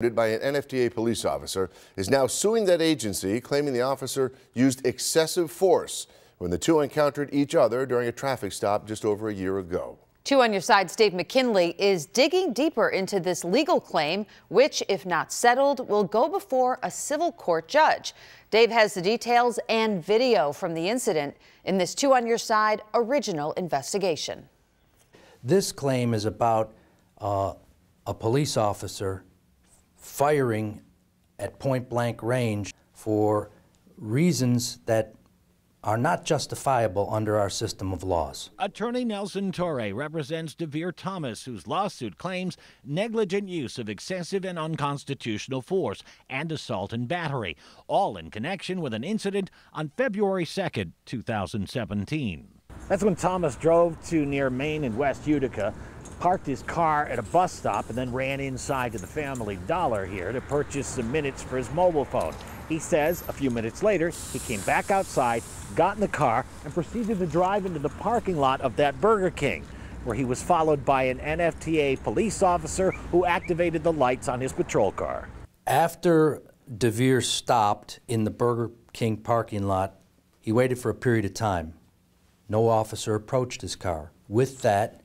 By an NFTA police officer, is now suing that agency, claiming the officer used excessive force when the two encountered each other during a traffic stop just over a year ago. 2 on Your Side's Dave McKinley is digging deeper into this legal claim, which, if not settled, will go before a civil court judge. Dave has the details and video from the incident in this 2 on Your Side original investigation. This claim is about a police officer firing at point-blank range for reasons that are not justifiable under our system of laws. Attorney Nelson Torre represents DeVere Thomas, whose lawsuit claims negligent use of excessive and unconstitutional force and assault and battery, all in connection with an incident on February 2nd, 2017. That's when Thomas drove to near Main and West Utica, parked his car at a bus stop, and then ran inside to the Family Dollar here to purchase some minutes for his mobile phone. He says a few minutes later, he came back outside, got in the car, and proceeded to drive into the parking lot of that Burger King, where he was followed by an NFTA police officer who activated the lights on his patrol car. After DeVere stopped in the Burger King parking lot, he waited for a period of time. No officer approached his car. With that,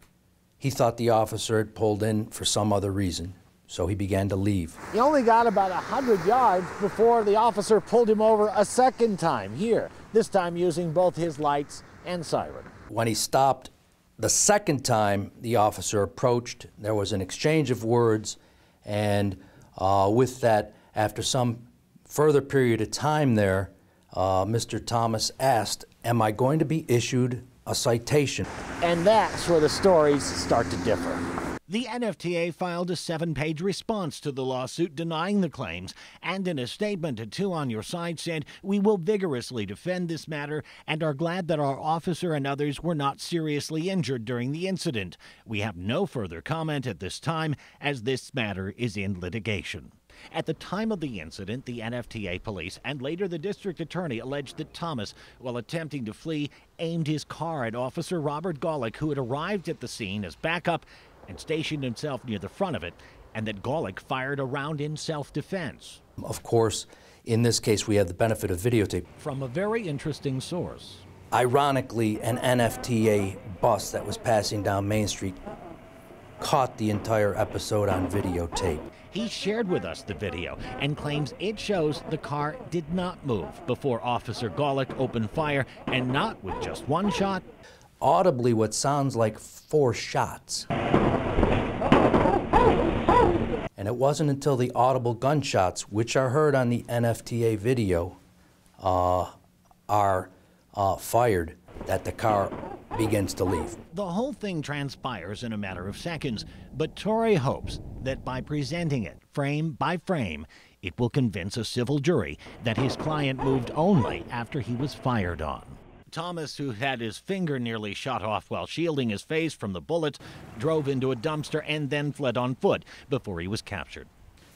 he thought the officer had pulled in for some other reason, so he began to leave. He only got about 100 yards before the officer pulled him over a second time here, this time using both his lights and siren. When he stopped the second time the officer approached, there was an exchange of words, and with that, after some further period of time there, Mr. Thomas asked, "Am I going to be issued a citation?" And that's where the stories start to differ. The NFTA filed a 7-page response to the lawsuit denying the claims, and in a statement, a 2 on Your Side said, "We will vigorously defend this matter and are glad that our officer and others were not seriously injured during the incident. We have no further comment at this time as this matter is in litigation." At the time of the incident, the NFTA police and later the district attorney alleged that Thomas, while attempting to flee, aimed his car at Officer Robert Golick, who had arrived at the scene as backup and stationed himself near the front of it, and that Golick fired a round in self-defense. Of course, in this case, we have the benefit of videotape. From a very interesting source. Ironically, an NFTA bus that was passing down Main Street caught the entire episode on videotape. He shared with us the video and claims it shows the car did not move before Officer Golick opened fire, and not with just one shot. Audibly, what sounds like 4 shots. And it wasn't until the audible gunshots, which are heard on the NFTA video, are fired, that the car begins to leave. The whole thing transpires in a matter of seconds, but Torre hopes that by presenting it frame by frame, it will convince a civil jury that his client moved only after he was fired on. Thomas, who had his finger nearly shot off while shielding his face from the bullets, drove into a dumpster and then fled on foot before he was captured.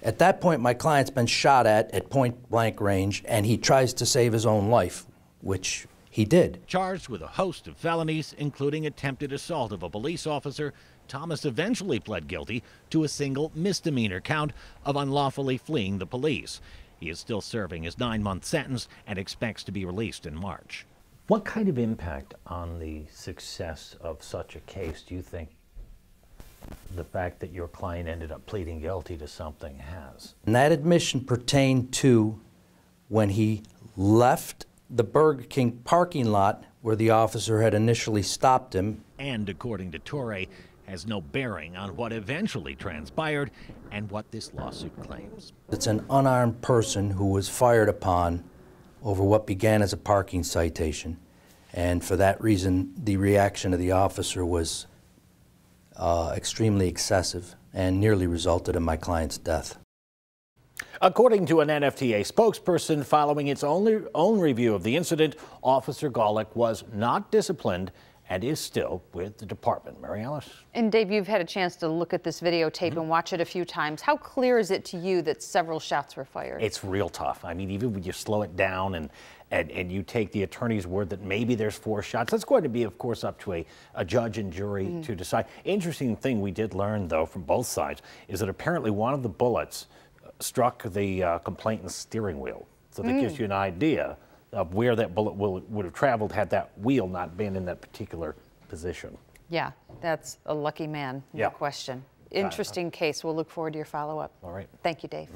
At that point, my client's been shot at point-blank range, and he tries to save his own life, which he did. Charged with a host of felonies, including attempted assault of a police officer, Thomas eventually pled guilty to a single misdemeanor count of unlawfully fleeing the police. He is still serving his 9-month sentence and expects to be released in March. What kind of impact on the success of such a case do you think the fact that your client ended up pleading guilty to something has? And that admission pertained to when he left the Burger King parking lot where the officer had initially stopped him. And according to Torre, has no bearing on what eventually transpired and what this lawsuit claims. It's an unarmed person who was fired upon over what began as a parking citation. And for that reason, the reaction of the officer was extremely excessive and nearly resulted in my client's death. According to an NFTA spokesperson, following its own review of the incident, Officer Golick was not disciplined and is still with the department. Mary Alice? And Dave, you've had a chance to look at this videotape and watch it a few times. How clear is it to you that several shots were fired? It's real tough. I mean, even when you slow it down and you take the attorney's word that maybe there's 4 shots, that's going to be, of course, up to a judge and jury to decide. Interesting thing we did learn, though, from both sides is that apparently one of the bullets struck the complainant's steering wheel. So that gives you an idea of where that bullet would have traveled had that wheel not been in that particular position. Yeah, that's a lucky man, no question. Interesting case. We'll look forward to your follow-up. All right. Thank you, Dave.